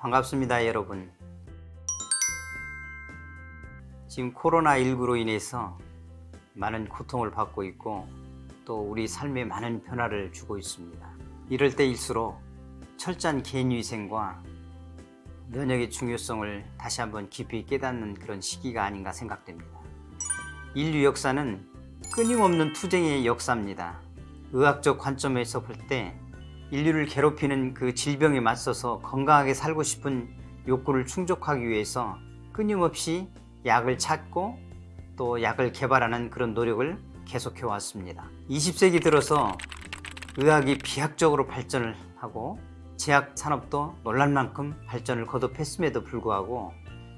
반갑습니다, 여러분. 지금 코로나19로 인해서 많은 고통을 받고 있고 또 우리 삶에 많은 변화를 주고 있습니다. 이럴 때일수록 철저한 개인위생과 면역의 중요성을 다시 한번 깊이 깨닫는 그런 시기가 아닌가 생각됩니다. 인류 역사는 끊임없는 투쟁의 역사입니다. 의학적 관점에서 볼 때 인류를 괴롭히는 그 질병에 맞서서 건강하게 살고 싶은 욕구를 충족하기 위해서 끊임없이 약을 찾고 또 약을 개발하는 그런 노력을 계속해 왔습니다. 20세기 들어서 의학이 비약적으로 발전을 하고 제약 산업도 놀랄 만큼 발전을 거듭했음에도 불구하고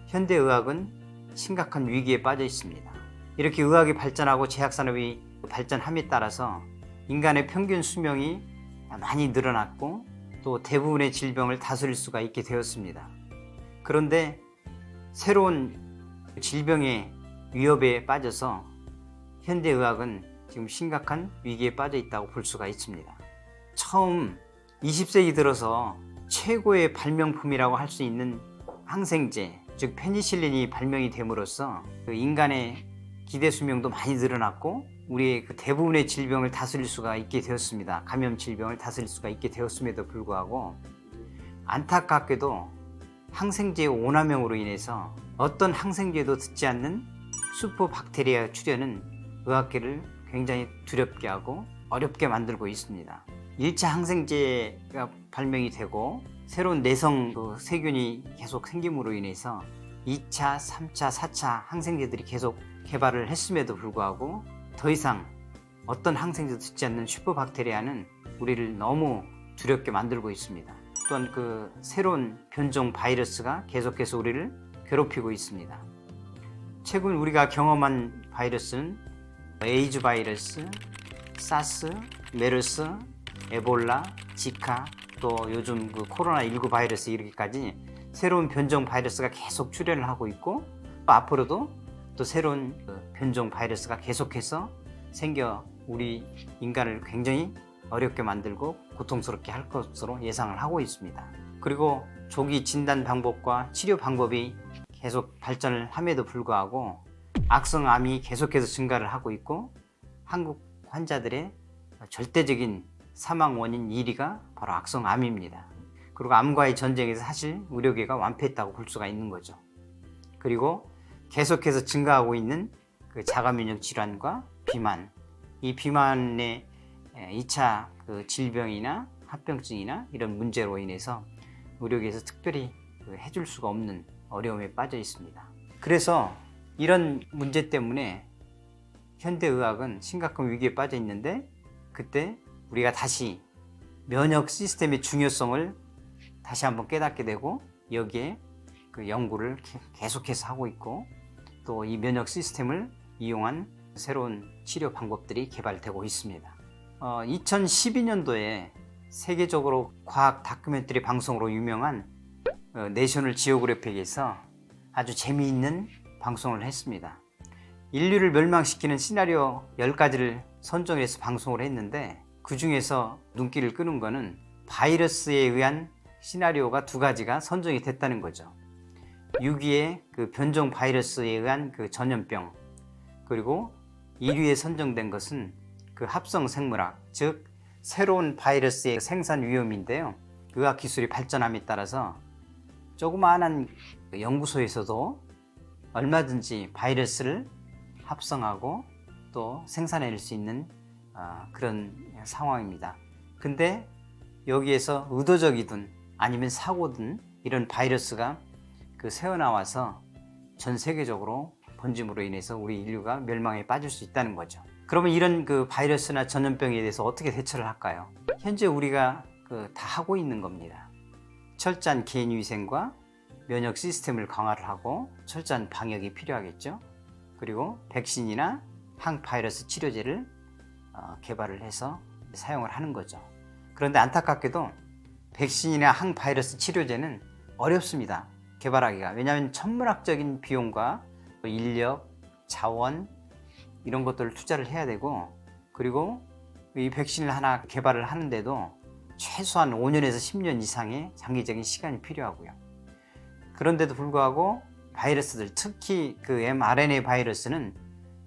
현대의학은 심각한 위기에 빠져 있습니다. 이렇게 의학이 발전하고 제약 산업이 발전함에 따라서 인간의 평균 수명이 많이 늘어났고 또 대부분의 질병을 다스릴 수가 있게 되었습니다. 그런데 새로운 질병의 위협에 빠져서 현대의학은 지금 심각한 위기에 빠져 있다고 볼 수가 있습니다. 처음 20세기 들어서 최고의 발명품이라고 할 수 있는 항생제, 즉 페니실린이 발명이 됨으로써 그 인간의 기대 수명도 많이 늘어났고 우리의 그 대부분의 질병을 다스릴 수가 있게 되었습니다. 감염 질병을 다스릴 수가 있게 되었음에도 불구하고 안타깝게도 항생제의 오남용으로 인해서 어떤 항생제도 듣지 않는 슈퍼박테리아 출현은 의학계를 굉장히 두렵게 하고 어렵게 만들고 있습니다. 1차 항생제가 발명이 되고 새로운 내성 세균이 계속 생김으로 인해서 2차, 3차, 4차 항생제들이 계속 개발을 했음에도 불구하고 더 이상 어떤 항생제도 듣지 않는 슈퍼박테리아는 우리를 너무 두렵게 만들고 있습니다. 또한 그 새로운 변종 바이러스가 계속해서 우리를 괴롭히고 있습니다. 최근 우리가 경험한 바이러스는 에이즈 바이러스, 사스, 메르스, 에볼라, 지카, 또 요즘 그 코로나19 바이러스 이렇게까지 새로운 변종 바이러스가 계속 출현을 하고 있고 또 앞으로도 또 새로운 변종 바이러스가 계속해서 생겨 우리 인간을 굉장히 어렵게 만들고 고통스럽게 할 것으로 예상을 하고 있습니다. 그리고 조기 진단 방법과 치료 방법이 계속 발전을 함에도 불구하고 악성암이 계속해서 증가를 하고 있고 한국 환자들의 절대적인 사망 원인 1위가 바로 악성암입니다. 그리고 암과의 전쟁에서 사실 의료계가 완패했다고 볼 수가 있는 거죠. 그리고 계속해서 증가하고 있는 그 자가면역 질환과 비만, 이 비만의 2차 그 질병이나 합병증이나 이런 문제로 인해서 의료계에서 특별히 해줄 수가 없는 어려움에 빠져 있습니다. 그래서 이런 문제 때문에 현대의학은 심각한 위기에 빠져 있는데 그때 우리가 다시 면역 시스템의 중요성을 다시 한번 깨닫게 되고 여기에 그 연구를 계속해서 하고 있고 또 이 면역 시스템을 이용한 새로운 치료 방법들이 개발되고 있습니다. 2012년도에 세계적으로 과학 다큐멘터리 방송으로 유명한 내셔널 지오그래픽에서 아주 재미있는 방송을 했습니다. 인류를 멸망시키는 시나리오 10가지를 선정해서 방송을 했는데 그 중에서 눈길을 끄는 거는 바이러스에 의한 시나리오가 2가지가 선정이 됐다는 거죠. 6위의 그 변종 바이러스에 의한 그 전염병, 그리고 1위에 선정된 것은 그 합성 생물학, 즉 새로운 바이러스의 생산 위험인데요. 의학 기술이 발전함에 따라서 조그마한 연구소에서도 얼마든지 바이러스를 합성하고 또 생산해낼 수 있는 그런 상황입니다. 근데 여기에서 의도적이든 아니면 사고든 이런 바이러스가 그 새어나와서 전 세계적으로 번짐으로 인해서 우리 인류가 멸망에 빠질 수 있다는 거죠. 그러면 이런 그 바이러스나 전염병에 대해서 어떻게 대처를 할까요? 현재 우리가 다 하고 있는 겁니다. 철저한 개인위생과 면역 시스템을 강화를 하고 철저한 방역이 필요하겠죠. 그리고 백신이나 항바이러스 치료제를 개발을 해서 사용을 하는 거죠. 그런데 안타깝게도 백신이나 항바이러스 치료제는 어렵습니다. 개발하기가. 왜냐하면 천문학적인 비용과 인력, 자원 이런 것들을 투자를 해야 되고 그리고 이 백신을 하나 개발을 하는데도 최소한 5년에서 10년 이상의 장기적인 시간이 필요하고요. 그런데도 불구하고 바이러스들, 특히 그 mRNA 바이러스는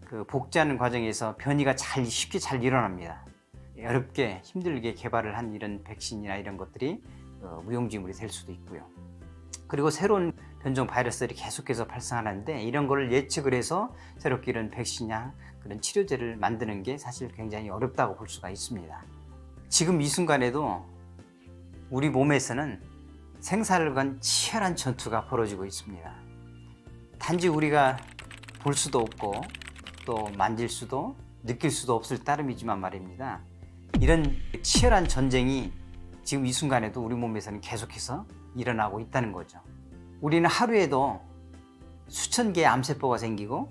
그 복제하는 과정에서 변이가 쉽게 잘 일어납니다. 어렵게 힘들게 개발을 한 이런 백신이나 이런 것들이 무용지물이 될 수도 있고요. 그리고 새로운 변종 바이러스들이 계속해서 발생하는데 이런 거를 예측을 해서 새롭게 이런 백신이나 그런 치료제를 만드는 게 사실 굉장히 어렵다고 볼 수가 있습니다. 지금 이 순간에도 우리 몸에서는 생사를 건 치열한 전투가 벌어지고 있습니다. 단지 우리가 볼 수도 없고 또 만질 수도 느낄 수도 없을 따름이지만 말입니다. 이런 치열한 전쟁이 지금 이 순간에도 우리 몸에서는 계속해서 일어나고 있다는 거죠. 우리는 하루에도 수천 개의 암세포가 생기고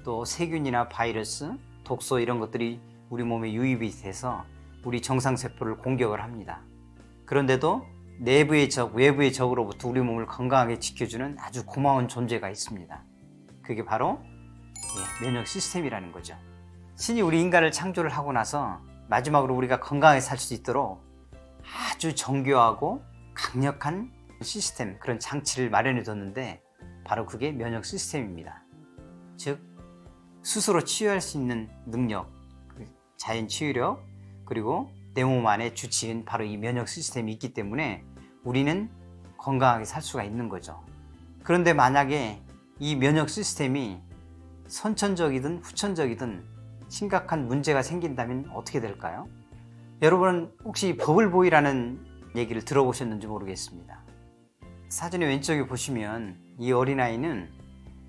또 세균이나 바이러스, 독소 이런 것들이 우리 몸에 유입이 돼서 우리 정상세포를 공격을 합니다. 그런데도 내부의 적, 외부의 적으로부터 우리 몸을 건강하게 지켜주는 아주 고마운 존재가 있습니다. 그게 바로 면역 시스템이라는 거죠. 신이 우리 인간을 창조를 하고 나서 마지막으로 우리가 건강하게 살 수 있도록 아주 정교하고 강력한 시스템, 그런 장치를 마련해 뒀는데 바로 그게 면역 시스템입니다. 즉 스스로 치유할 수 있는 능력, 자연 치유력, 그리고 내 몸 안에 주치인 바로 이 면역 시스템이 있기 때문에 우리는 건강하게 살 수가 있는 거죠. 그런데 만약에 이 면역 시스템이 선천적이든 후천적이든 심각한 문제가 생긴다면 어떻게 될까요? 여러분은 혹시 버블보이라는 얘기를 들어보셨는지 모르겠습니다. 사진의 왼쪽에 보시면 이 어린아이는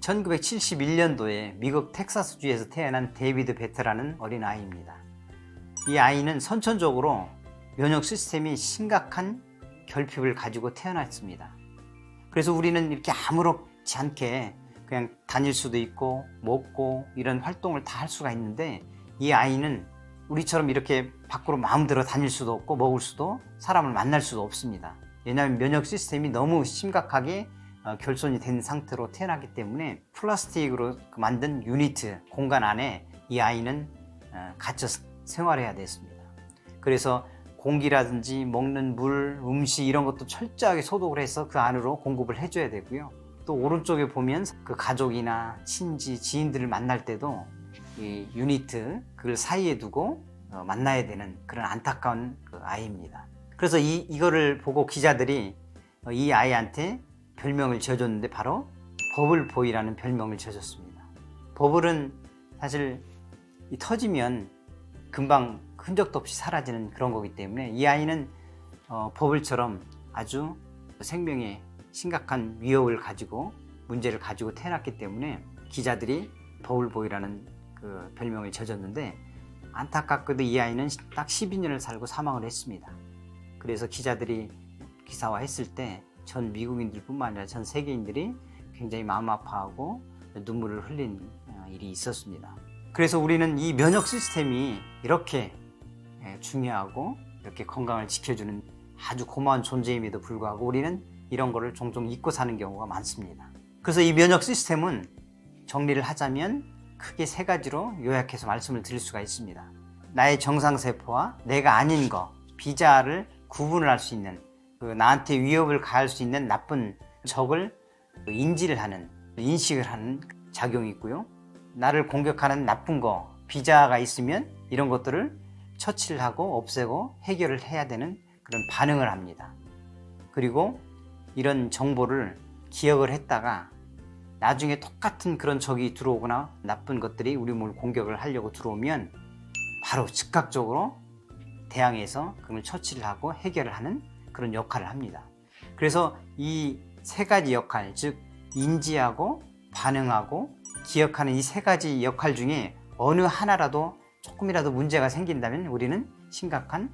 1971년도에 미국 텍사스주에서 태어난 데이비드 베트라는 어린아이입니다. 이 아이는 선천적으로 면역 시스템이 심각한 결핍을 가지고 태어났습니다. 그래서 우리는 이렇게 아무렇지 않게 그냥 다닐 수도 있고 먹고 이런 활동을 다 할 수가 있는데 이 아이는 우리처럼 이렇게 밖으로 마음대로 다닐 수도 없고 먹을 수도 사람을 만날 수도 없습니다. 왜냐하면 면역 시스템이 너무 심각하게 결손이 된 상태로 태어났기 때문에 플라스틱으로 만든 유니트 공간 안에 이 아이는 갇혀 생활해야 됐습니다. 그래서 공기라든지 먹는 물, 음식 이런 것도 철저하게 소독을 해서 그 안으로 공급을 해줘야 되고요. 또 오른쪽에 보면 그 가족이나 친지, 지인들을 만날 때도 이 유니트 그걸 사이에 두고 만나야 되는 그런 안타까운 그 아이입니다. 그래서 이거를 보고 기자들이 이 아이한테 별명을 지어줬는데 바로 버블보이라는 별명을 지어줬습니다. 버블은 사실 터지면 금방 흔적도 없이 사라지는 그런 거기 때문에 이 아이는 버블처럼 아주 생명에 심각한 위협을 가지고 문제를 가지고 태어났기 때문에 기자들이 버블보이라는 그 별명을 지어줬는데 안타깝게도 이 아이는 딱 12년을 살고 사망을 했습니다. 그래서 기자들이 기사화했을 때 전 미국인들뿐만 아니라 전 세계인들이 굉장히 마음 아파하고 눈물을 흘린 일이 있었습니다. 그래서 우리는 이 면역 시스템이 이렇게 중요하고 이렇게 건강을 지켜주는 아주 고마운 존재임에도 불구하고 우리는 이런 거를 종종 잊고 사는 경우가 많습니다. 그래서 이 면역 시스템은 정리를 하자면 크게 세 가지로 요약해서 말씀을 드릴 수가 있습니다. 나의 정상세포와 내가 아닌 거, 비자를 구분을 할 수 있는 나한테 위협을 가할 수 있는 나쁜 적을 인지를 하는, 인식을 하는 작용이 있고요. 나를 공격하는 나쁜 거, 비자가 있으면 이런 것들을 처치를 하고 없애고 해결을 해야 되는 그런 반응을 합니다. 그리고 이런 정보를 기억을 했다가 나중에 똑같은 그런 적이 들어오거나 나쁜 것들이 우리 몸을 공격을 하려고 들어오면 바로 즉각적으로 대항해서 그걸 처치를 하고 해결을 하는 그런 역할을 합니다. 그래서 이 세 가지 역할, 즉 인지하고 반응하고 기억하는 이 세 가지 역할 중에 어느 하나라도 조금이라도 문제가 생긴다면 우리는 심각한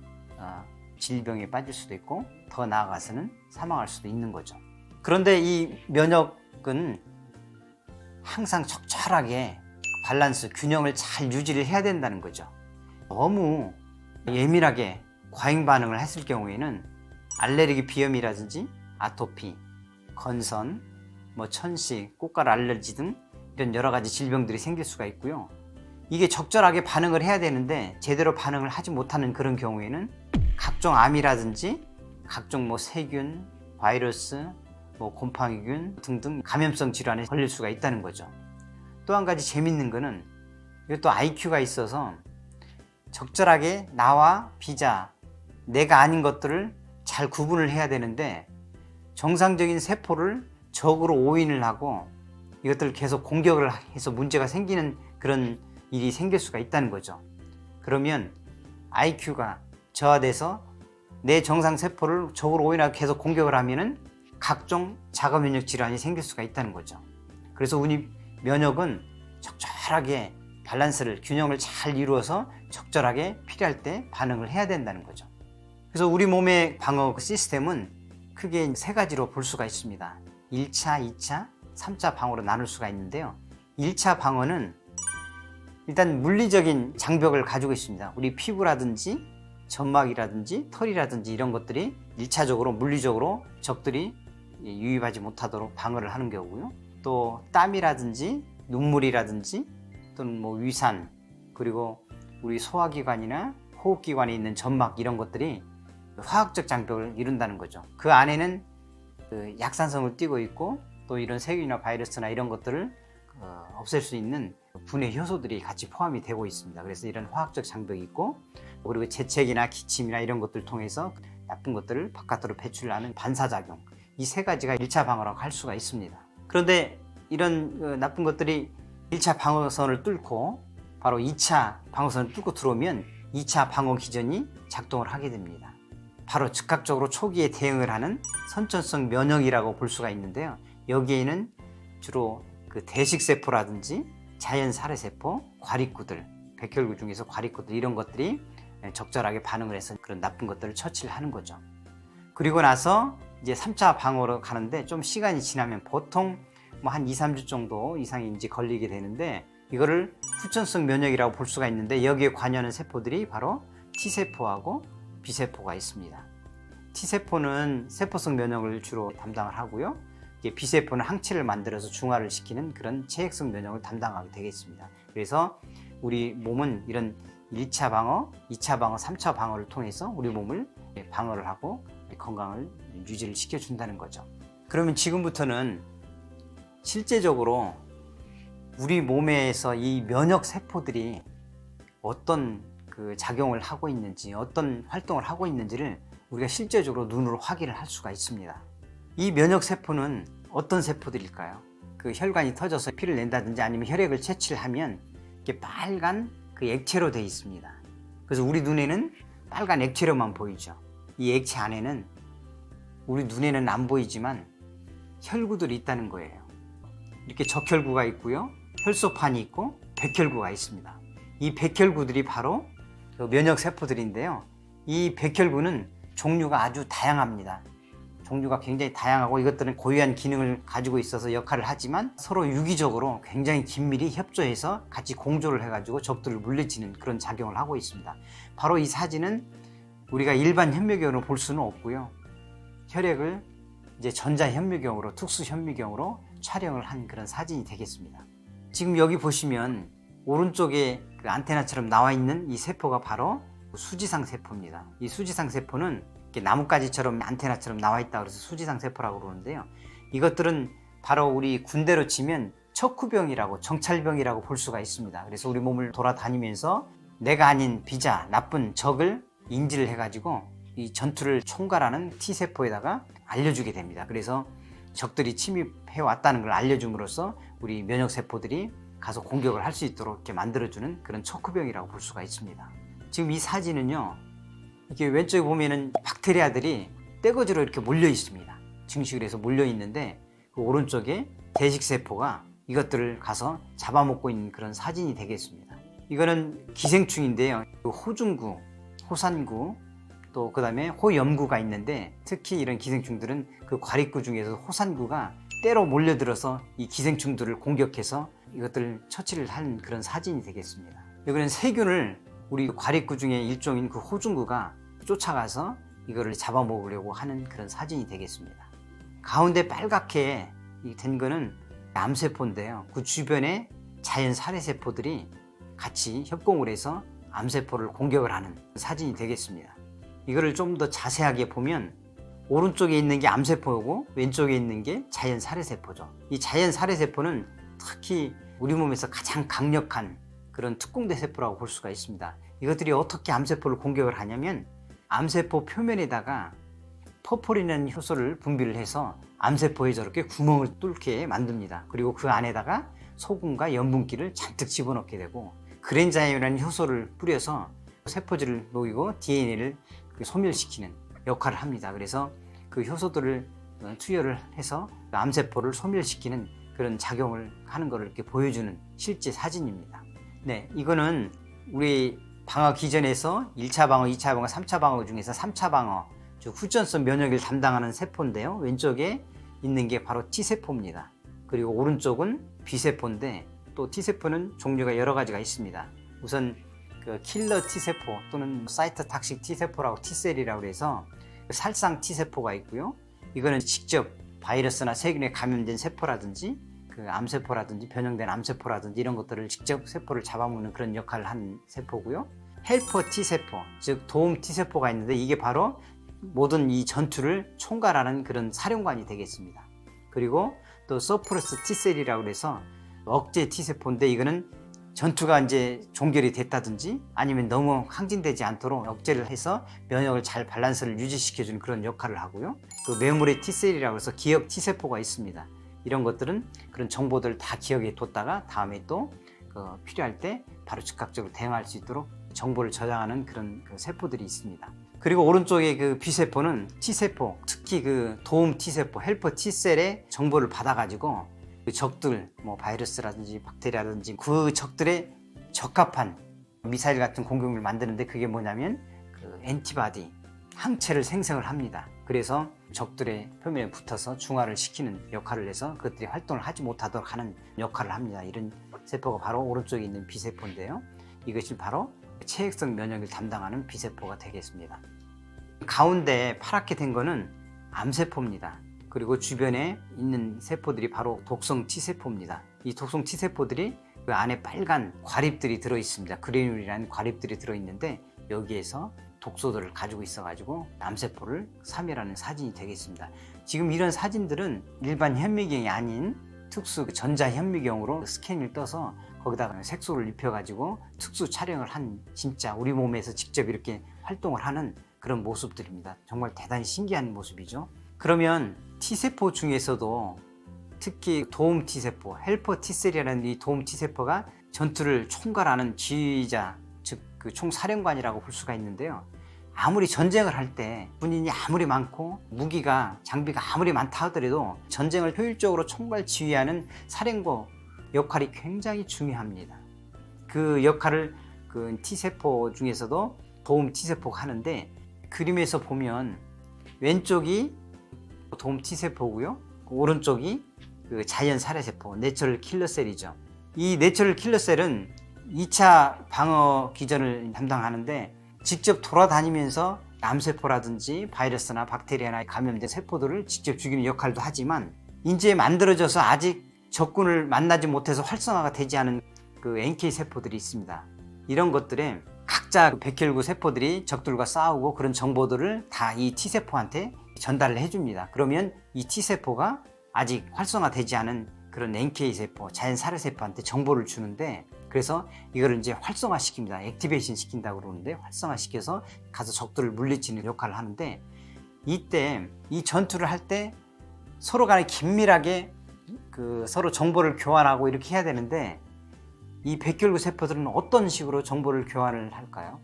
질병에 빠질 수도 있고 더 나아가서는 사망할 수도 있는 거죠. 그런데 이 면역은 항상 적절하게 밸런스, 균형을 잘 유지를 해야 된다는 거죠. 너무 예민하게 과잉 반응을 했을 경우에는 알레르기 비염이라든지 아토피, 건선, 천식, 꽃가루 알레르기 등 이런 여러 가지 질병들이 생길 수가 있고요. 이게 적절하게 반응을 해야 되는데 제대로 반응을 하지 못하는 그런 경우에는 각종 암이라든지 각종 세균, 바이러스, 뭐 곰팡이균 등등 감염성 질환에 걸릴 수가 있다는 거죠. 또 한 가지 재밌는 거는 이것도 IQ가 있어서 적절하게 나와 비자, 내가 아닌 것들을 잘 구분을 해야 되는데 정상적인 세포를 적으로 오인을 하고 이것들을 계속 공격을 해서 문제가 생기는 그런 일이 생길 수가 있다는 거죠. 그러면 IQ가 저하돼서 내 정상 세포를 적으로 오인하고 계속 공격을 하면은 각종 자가 면역 질환이 생길 수가 있다는 거죠. 그래서 우리 면역은 적절하게 밸런스를 균형을 잘 이루어서 적절하게 필요할 때 반응을 해야 된다는 거죠. 그래서 우리 몸의 방어 시스템은 크게 세 가지로 볼 수가 있습니다. 1차, 2차, 3차 방어로 나눌 수가 있는데요. 1차 방어는 일단 물리적인 장벽을 가지고 있습니다. 우리 피부라든지 점막이라든지 털이라든지 이런 것들이 1차적으로 물리적으로 적들이 유입하지 못하도록 방어를 하는 경우고요. 또 땀이라든지 눈물이라든지 또는 뭐 위산, 그리고 우리 소화기관이나 호흡기관에 있는 점막 이런 것들이 화학적 장벽을 이룬다는 거죠. 그 안에는 그 약산성을 띠고 있고 또 이런 세균이나 바이러스나 이런 것들을 없앨 수 있는 분해 효소들이 같이 포함이 되고 있습니다. 그래서 이런 화학적 장벽이 있고, 그리고 재채기나 기침이나 이런 것들을 통해서 나쁜 것들을 바깥으로 배출하는 반사작용, 이 세 가지가 1차 방어라고 할 수가 있습니다. 그런데 이런 나쁜 것들이 1차 방어선을 뚫고 바로 2차 방어선을 뚫고 들어오면 2차 방어 기전이 작동을 하게 됩니다. 바로 즉각적으로 초기에 대응을 하는 선천성 면역이라고 볼 수가 있는데요. 여기에는 주로 그 대식세포라든지 자연살해세포, 과립구들, 백혈구 중에서 과립구들 이런 것들이 적절하게 반응을 해서 그런 나쁜 것들을 처치를 하는 거죠. 그리고 나서 이제 3차 방어로 가는데 좀 시간이 지나면 보통 뭐 한 2, 3주 정도 이상이 이제 걸리게 되는데, 이거를 후천성 면역이라고 볼 수가 있는데 여기에 관여하는 세포들이 바로 T세포하고 B세포가 있습니다. T세포는 세포성 면역을 주로 담당을 하고요. B세포는 항체를 만들어서 중화를 시키는 그런 체액성 면역을 담당하게 되겠습니다. 그래서 우리 몸은 이런 1차 방어, 2차 방어, 3차 방어를 통해서 우리 몸을 방어를 하고 건강을 유지를 시켜준다는 거죠. 그러면 지금부터는 실제적으로 우리 몸에서 이 면역 세포들이 어떤 그 작용을 하고 있는지, 어떤 활동을 하고 있는지를 우리가 실제적으로 눈으로 확인을 할 수가 있습니다. 이 면역 세포는 어떤 세포들일까요? 그 혈관이 터져서 피를 낸다든지 아니면 혈액을 채취를 하면 이게 빨간 그 액체로 되어 있습니다. 그래서 우리 눈에는 빨간 액체로만 보이죠. 이 액체 안에는 우리 눈에는 안 보이지만 혈구들이 있다는 거예요. 이렇게 적혈구가 있고요, 혈소판이 있고 백혈구가 있습니다. 이 백혈구들이 바로 면역 세포들인데요. 이 백혈구는 종류가 아주 다양합니다. 종류가 굉장히 다양하고 이것들은 고유한 기능을 가지고 있어서 역할을 하지만 서로 유기적으로 굉장히 긴밀히 협조해서 같이 공조를 해가지고 적들을 물리치는 그런 작용을 하고 있습니다. 바로 이 사진은 우리가 일반 현미경으로 볼 수는 없고요. 혈액을 이제 전자현미경으로, 특수현미경으로 촬영을 한 그런 사진이 되겠습니다. 지금 여기 보시면 오른쪽에 그 안테나처럼 나와 있는 이 세포가 바로 수지상 세포입니다. 이 수지상 세포는 이렇게 나뭇가지처럼 안테나처럼 나와 있다 그래서 수지상 세포라고 그러는데요. 이것들은 바로 우리 군대로 치면 척후병이라고, 정찰병이라고 볼 수가 있습니다. 그래서 우리 몸을 돌아다니면서 내가 아닌 비자, 나쁜 적을 인지를 해가지고 이 전투를 총괄하는 T세포에다가 알려주게 됩니다. 그래서 적들이 침입해 왔다는 걸 알려줌으로써 우리 면역세포들이 가서 공격을 할 수 있도록 이렇게 만들어주는 그런 척후병이라고 볼 수가 있습니다. 지금 이 사진은요, 이렇게 왼쪽에 보면은 박테리아들이 떼거지로 이렇게 몰려 있습니다. 증식을 해서 몰려 있는데 그 오른쪽에 대식세포가 이것들을 가서 잡아먹고 있는 그런 사진이 되겠습니다. 이거는 기생충인데요. 호중구, 호산구, 또 그 다음에 호염구가 있는데 특히 이런 기생충들은 그 과립구 중에서 호산구가 때로 몰려들어서 이 기생충들을 공격해서 이것들을 처치를 하는 그런 사진이 되겠습니다. 이거는 세균을 우리 과립구 중에 일종인 그 호중구가 쫓아가서 이거를 잡아먹으려고 하는 그런 사진이 되겠습니다. 가운데 빨갛게 된 거는 암세포인데요. 그 주변에 자연 살해세포들이 같이 협공을 해서 암세포를 공격을 하는 사진이 되겠습니다. 이거를 좀 더 자세하게 보면 오른쪽에 있는 게 암세포고 왼쪽에 있는 게 자연 살해세포죠. 이 자연 살해세포는 특히 우리 몸에서 가장 강력한 그런 특공대 세포라고 볼 수가 있습니다. 이것들이 어떻게 암세포를 공격을 하냐면 암세포 표면에다가 퍼포린이라는 효소를 분비를 해서 암세포에 저렇게 구멍을 뚫게 만듭니다. 그리고 그 안에다가 소금과 염분기를 잔뜩 집어넣게 되고 그랜자임이라는 효소를 뿌려서 세포질을 녹이고 DNA를 소멸시키는 역할을 합니다. 그래서 그 효소들을 투여를 해서 암세포를 소멸시키는 그런 작용을 하는 것을 이렇게 보여주는 실제 사진입니다. 네, 이거는 우리 방어 기전에서 1차 방어, 2차 방어, 3차 방어 중에서 3차 방어, 즉 후전성 면역을 담당하는 세포인데요. 왼쪽에 있는 게 바로 T세포입니다. 그리고 오른쪽은 B세포인데 또 T세포는 종류가 여러 가지가 있습니다. 우선 그 킬러 T세포 또는 사이토탁식 T세포라고 T셀이라고 해서 살상 T세포가 있고요. 이거는 직접 바이러스나 세균에 감염된 세포라든지 그 암세포라든지 변형된 암세포라든지 이런 것들을 직접 세포를 잡아먹는 그런 역할을 하는 세포고요. 헬퍼 T세포, 즉 도움 T세포가 있는데 이게 바로 모든 이 전투를 총괄하는 그런 사령관이 되겠습니다. 그리고 또 서프레스 T셀이라고 해서 억제 T세포인데 이거는 전투가 이제 종결이 됐다든지 아니면 너무 항진되지 않도록 억제를 해서 면역을 잘 밸런스를 유지시켜주는 그런 역할을 하고요. 그 메모리 T셀이라고 해서 기억 T세포가 있습니다. 이런 것들은 그런 정보들을 다 기억에 뒀다가 다음에 또 필요할 때 바로 즉각적으로 대응할 수 있도록 정보를 저장하는 그런 세포들이 있습니다. 그리고 오른쪽에 그 B세포는 T세포, 특히 그 도움 T세포, 헬퍼 T셀의 정보를 받아가지고 그 적들, 뭐 바이러스라든지 박테리아라든지 그 적들의 적합한 미사일 같은 공격을 만드는데 그게 뭐냐면 그 엔티바디, 항체를 생성을 합니다. 그래서 적들의 표면에 붙어서 중화를 시키는 역할을 해서 그것들이 활동을 하지 못하도록 하는 역할을 합니다. 이런 세포가 바로 오른쪽에 있는 B세포인데요. 이것이 바로 체액성 면역을 담당하는 B세포가 되겠습니다. 가운데 파랗게 된 거는 암세포입니다. 그리고 주변에 있는 세포들이 바로 독성 T세포입니다. 이 독성 T세포들이 그 안에 빨간 과립들이 들어있습니다. 그래놀이라는 과립들이 들어있는데 여기에서 독소들을 가지고 있어가지고 암세포를 사멸하는 사진이 되겠습니다. 지금 이런 사진들은 일반 현미경이 아닌 특수 전자현미경으로 스캔을 떠서 거기다가 색소를 입혀가지고 특수 촬영을 한 진짜 우리 몸에서 직접 이렇게 활동을 하는 그런 모습들입니다. 정말 대단히 신기한 모습이죠. 그러면 T세포 중에서도 특히 도움 T세포, 헬퍼 T셀이라는 이 도움 T세포가 전투를 총괄하는 지휘자, 즉 그 총사령관이라고 볼 수가 있는데요. 아무리 전쟁을 할 때 군인이 아무리 많고 무기가 장비가 아무리 많다 하더라도 전쟁을 효율적으로 총괄 지휘하는 사령부 역할이 굉장히 중요합니다. 그 역할을 그 T세포 중에서도 도움 T세포가 하는데 그림에서 보면 왼쪽이 도움 T세포고요. 오른쪽이 그 자연 살해세포, 내추럴 킬러셀이죠. 이 내추럴 킬러셀은 2차 방어 기전을 담당하는데 직접 돌아다니면서 암세포라든지 바이러스나 박테리아나 감염된 세포들을 직접 죽이는 역할도 하지만 이제 만들어져서 아직 적군을 만나지 못해서 활성화가 되지 않은 그 NK 세포들이 있습니다. 이런 것들에 각자 백혈구 세포들이 적들과 싸우고 그런 정보들을 다 이 T세포한테 전달을 해줍니다. 그러면 이 T세포가 아직 활성화되지 않은 그런 NK세포, 자연 살해세포한테 정보를 주는데 그래서 이거를 이제 활성화시킵니다. 액티베이션 시킨다고 그러는데 활성화시켜서 가서 적들을 물리치는 역할을 하는데 이때 이 전투를 할 때 서로 간에 긴밀하게 그 서로 정보를 교환하고 이렇게 해야 되는데 이 백혈구 세포들은 어떤 식으로 정보를 교환을 할까요?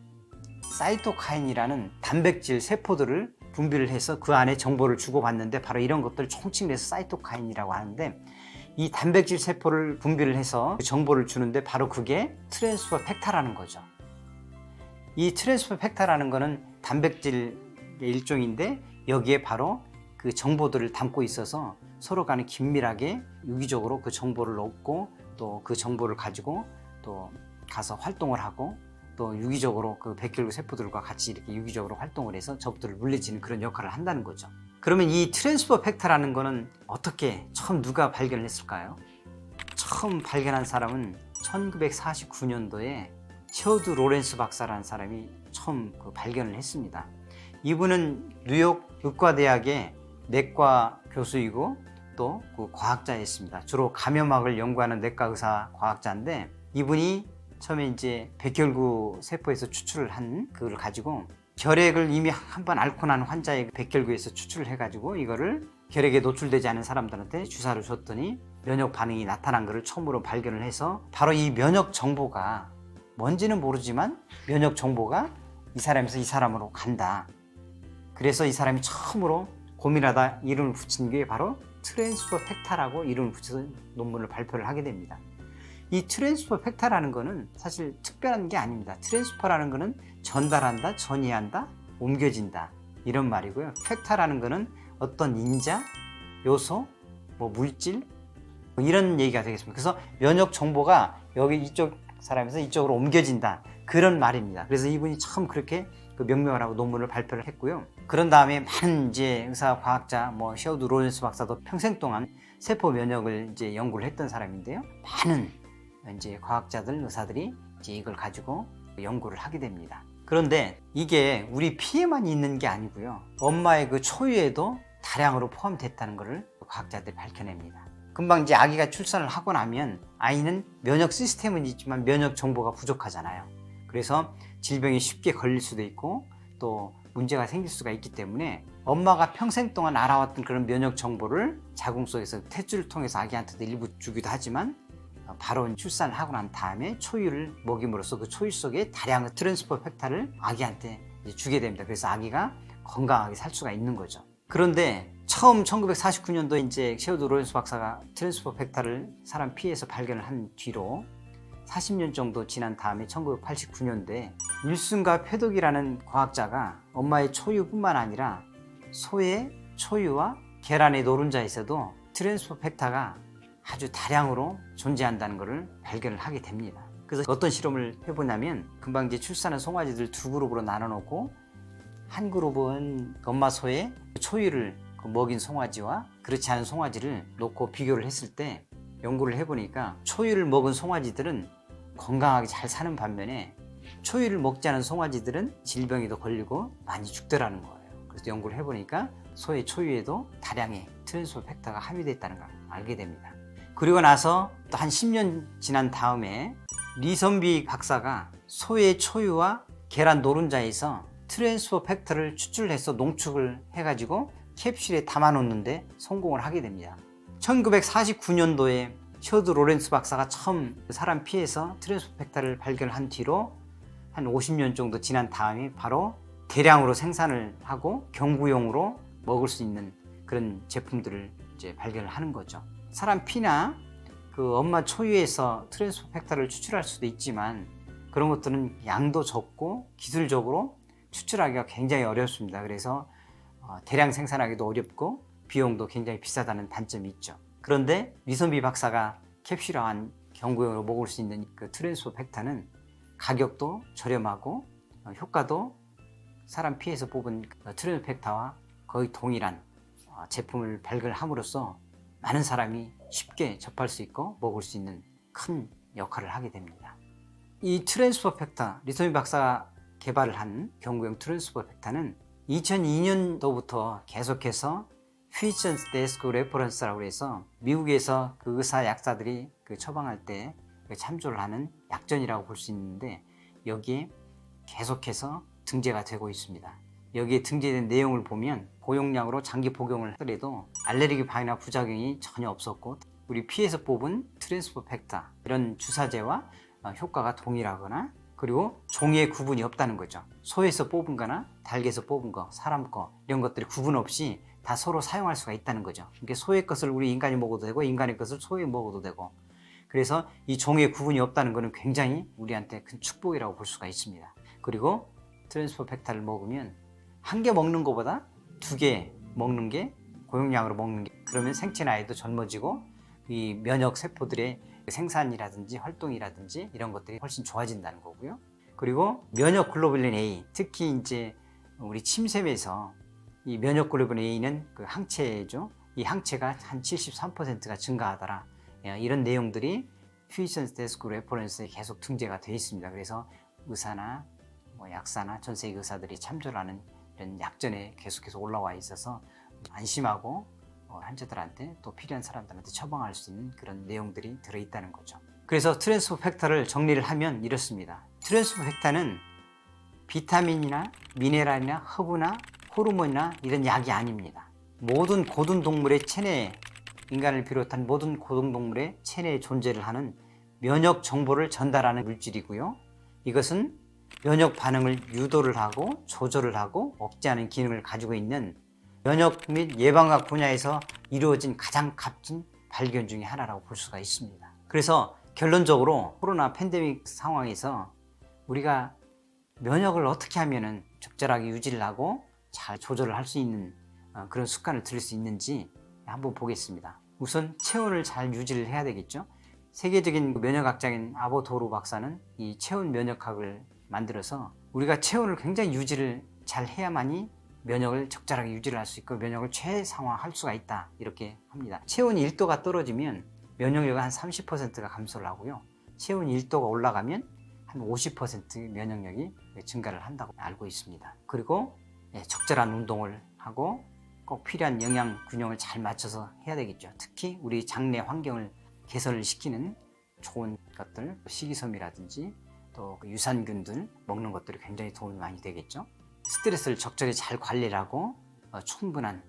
사이토카인이라는 단백질 세포들을 분비를 해서 그 안에 정보를 주고받는데 바로 이런 것들을 총칭을 해서 사이토카인이라고 하는데 이 단백질 세포를 분비를 해서 정보를 주는데 바로 그게 트랜스퍼 팩터라는 거죠. 이 트랜스퍼 팩터라는 거는 단백질의 일종인데 여기에 바로 그 정보들을 담고 있어서 서로 간에 긴밀하게 유기적으로 그 정보를 얻고 또 그 정보를 가지고 또 가서 활동을 하고 또 유기적으로 그 백혈구 세포들과 같이 이렇게 유기적으로 활동을 해서 적들을 물리치는 그런 역할을 한다는 거죠. 그러면 이 트랜스퍼 팩터라는 거는 어떻게 처음 누가 발견을 했을까요? 처음 발견한 사람은 1949년도에 셔드 로렌스 박사라는 사람이 처음 발견을 했습니다. 이분은 뉴욕 의과대학의 내과 교수이고 또 그 과학자였습니다. 주로 감염학을 연구하는 내과 의사 과학자인데, 이분이 처음에 이제 백혈구 세포에서 추출을 한 그걸 가지고 결핵을 이미 한번 앓고 난 환자의 백혈구에서 추출을 해가지고 이거를 결핵에 노출되지 않은 사람들한테 주사를 줬더니 면역 반응이 나타난 것을 처음으로 발견을 해서, 바로 이 면역 정보가 뭔지는 모르지만 면역 정보가 이 사람에서 이 사람으로 간다. 그래서 이 사람이 처음으로 고민하다 이름을 붙인 게 바로 트랜스퍼 팩타라고 이름을 붙여서 논문을 발표를 하게 됩니다. 이 트랜스퍼 팩타라는 거는 사실 특별한 게 아닙니다. 트랜스퍼라는 거는 전달한다, 전이한다, 옮겨진다 이런 말이고요. 팩타라는 거는 어떤 인자, 요소, 뭐 물질 뭐 이런 얘기가 되겠습니다. 그래서 면역 정보가 여기 이쪽 사람에서 이쪽으로 옮겨진다 그런 말입니다. 그래서 이분이 처음 그렇게 그 명명을 하고 논문을 발표를 했고요. 그런 다음에 많은 이제 의사, 과학자, 뭐 셰우드 로렌스 박사도 평생 동안 세포 면역을 이제 연구를 했던 사람인데요. 많은 이제 과학자들, 의사들이 이제 이걸 가지고 연구를 하게 됩니다. 그런데 이게 우리 피에만 있는 게 아니고요. 엄마의 그 초유에도 다량으로 포함됐다는 것을 과학자들이 밝혀냅니다. 금방 이제 아기가 출산을 하고 나면 아이는 면역 시스템은 있지만 면역 정보가 부족하잖아요. 그래서 질병이 쉽게 걸릴 수도 있고 또 문제가 생길 수가 있기 때문에 엄마가 평생 동안 알아왔던 그런 면역 정보를 자궁 속에서 탯줄을 통해서 아기한테도 일부 주기도 하지만, 바로 출산을 하고 난 다음에 초유를 먹임으로써 그 초유 속에 다량의 트랜스퍼 팩타를 아기한테 주게 됩니다. 그래서 아기가 건강하게 살 수가 있는 거죠. 그런데 처음 1949년도에 이제 셰우드 로렌스 박사가 트랜스퍼 팩타를 사람 피에서 발견을 한 뒤로 40년 정도 지난 다음에 1989년도에 윌슨과 페독이라는 과학자가 엄마의 초유뿐만 아니라 소의 초유와 계란의 노른자에서도 트랜스퍼 팩타가 아주 다량으로 존재한다는 것을 발견을 하게 됩니다. 그래서 어떤 실험을 해보냐면, 금방 이제 출산한 송아지들 두 그룹으로 나눠 놓고 한 그룹은 엄마 소의 초유를 먹인 송아지와 그렇지 않은 송아지를 놓고 비교를 했을 때 연구를 해보니까 초유를 먹은 송아지들은 건강하게 잘 사는 반면에 초유를 먹지 않은 송아지들은 질병에도 걸리고 많이 죽더라는 거예요. 그래서 연구를 해보니까 소의 초유에도 다량의 트랜스퍼 팩타가 함유됐다는 걸 알게 됩니다. 그리고 나서 또 한 10년 지난 다음에 리선비 박사가 소의 초유와 계란 노른자에서 트랜스퍼 팩터를 추출해서 농축을 해가지고 캡슐에 담아 놓는데 성공을 하게 됩니다. 1949년도에 셰우드 로렌스 박사가 처음 사람 피에서 트랜스퍼 팩터를 발견한 뒤로 한 50년 정도 지난 다음에 바로 대량으로 생산을 하고 경구용으로 먹을 수 있는 그런 제품들을 이제 발견을 하는 거죠. 사람 피나 그 엄마 초유에서 트랜스퍼 팩터를 추출할 수도 있지만 그런 것들은 양도 적고 기술적으로 추출하기가 굉장히 어렵습니다. 그래서 대량 생산하기도 어렵고 비용도 굉장히 비싸다는 단점이 있죠. 그런데 리선비 박사가 캡슐화한 경구용으로 먹을 수 있는 그 트랜스퍼 팩터는 가격도 저렴하고 효과도 사람 피에서 뽑은 트랜스퍼 팩터와 거의 동일한 제품을 발견함으로써 많은 사람이 쉽게 접할 수 있고 먹을 수 있는 큰 역할을 하게 됩니다. 이 트랜스퍼 팩터, 리선비 박사가 개발을 한 경구용 트랜스퍼 팩터는 2002년도부터 계속해서 Physicians Desk Reference라고 해서 미국에서 그 의사 약사들이 그 처방할 때 참조를 하는 약전이라고 볼 수 있는데, 여기에 계속해서 등재가 되고 있습니다. 여기에 등재된 내용을 보면 고용량으로 장기 복용을 하더라도 알레르기 반응이나 부작용이 전혀 없었고, 우리 피에서 뽑은 트랜스퍼 팩터 이런 주사제와 효과가 동일하거나, 그리고 종의 구분이 없다는 거죠. 소에서 뽑은 거나 닭에서 뽑은 거, 사람 거 이런 것들이 구분 없이 다 서로 사용할 수가 있다는 거죠. 그러니까 소의 것을 우리 인간이 먹어도 되고 인간의 것을 소에 먹어도 되고, 그래서 이 종의 구분이 없다는 것은 굉장히 우리한테 큰 축복이라고 볼 수가 있습니다. 그리고 트랜스퍼 팩터를 먹으면 한 개 먹는 것보다 두 개 먹는 게, 고용량으로 먹는 게, 그러면 생체 나이도 젊어지고 이 면역 세포들의 생산이라든지 활동이라든지 이런 것들이 훨씬 좋아진다는 거고요. 그리고 면역 글로불린 A, 특히 이제 우리 침샘에서 이 면역 글로불린 A는 그 항체죠. 이 항체가 한 73%가 증가하더라. 이런 내용들이 Physicians Desk Reference에 계속 등재가 되어 있습니다. 그래서 의사나 약사나 전 세계 의사들이 참조를 하는 이런 약전에 계속해서 올라와 있어서 안심하고 환자들한테 또 필요한 사람들한테 처방할 수 있는 그런 내용들이 들어있다는 거죠. 그래서 트랜스포 팩터를 정리를 하면 이렇습니다. 트랜스포 팩터는 비타민이나 미네랄이나 허브나 호르몬이나 이런 약이 아닙니다. 모든 고등 동물의 체내에, 인간을 비롯한 모든 고등 동물의 체내에 존재를 하는 면역 정보를 전달하는 물질이고요. 이것은 면역 반응을 유도를 하고 조절을 하고 억제하는 기능을 가지고 있는 면역 및 예방학 분야에서 이루어진 가장 값진 발견 중에 하나라고 볼 수가 있습니다. 그래서 결론적으로 코로나 팬데믹 상황에서 우리가 면역을 어떻게 하면 적절하게 유지를 하고 잘 조절을 할 수 있는 그런 습관을 들일 수 있는지 한번 보겠습니다. 우선 체온을 잘 유지를 해야 되겠죠. 세계적인 면역학자인 아보토르 박사는 이 체온 면역학을 만들어서 우리가 체온을 굉장히 유지를 잘 해야만이 면역을 적절하게 유지를 할 수 있고 면역을 최상화할 수가 있다, 이렇게 합니다. 체온이 1도가 떨어지면 면역력은 한 30%가 감소를 하고요. 체온이 1도가 올라가면 한 50% 면역력이 증가를 한다고 알고 있습니다. 그리고 적절한 운동을 하고 꼭 필요한 영양 균형을 잘 맞춰서 해야 되겠죠. 특히 우리 장내 환경을 개선을 시키는 좋은 것들, 식이섬유라든지 또 유산균들 먹는 것들이 굉장히 도움이 많이 되겠죠. 스트레스를 적절히 잘 관리를 하고 충분한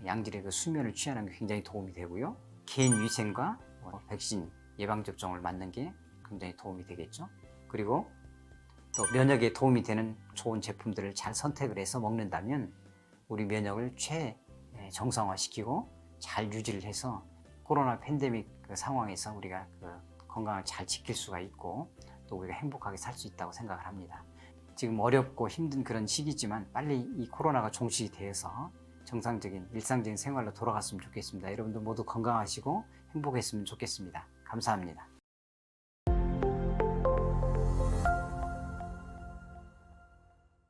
양질의 그 수면을 취하는 게 굉장히 도움이 되고요. 개인 위생과 백신 예방접종을 맞는 게 굉장히 도움이 되겠죠. 그리고 또 면역에 도움이 되는 좋은 제품들을 잘 선택을 해서 먹는다면 우리 면역을 최정상화시키고 잘 유지를 해서 코로나 팬데믹 그 상황에서 우리가 그 건강을 잘 지킬 수가 있고 또 우리가 행복하게 살 수 있다고 생각을 합니다. 지금 어렵고 힘든 그런 시기지만 빨리 이 코로나가 종식이 되어서 정상적인 일상적인 생활로 돌아갔으면 좋겠습니다. 여러분들 모두 건강하시고 행복했으면 좋겠습니다. 감사합니다.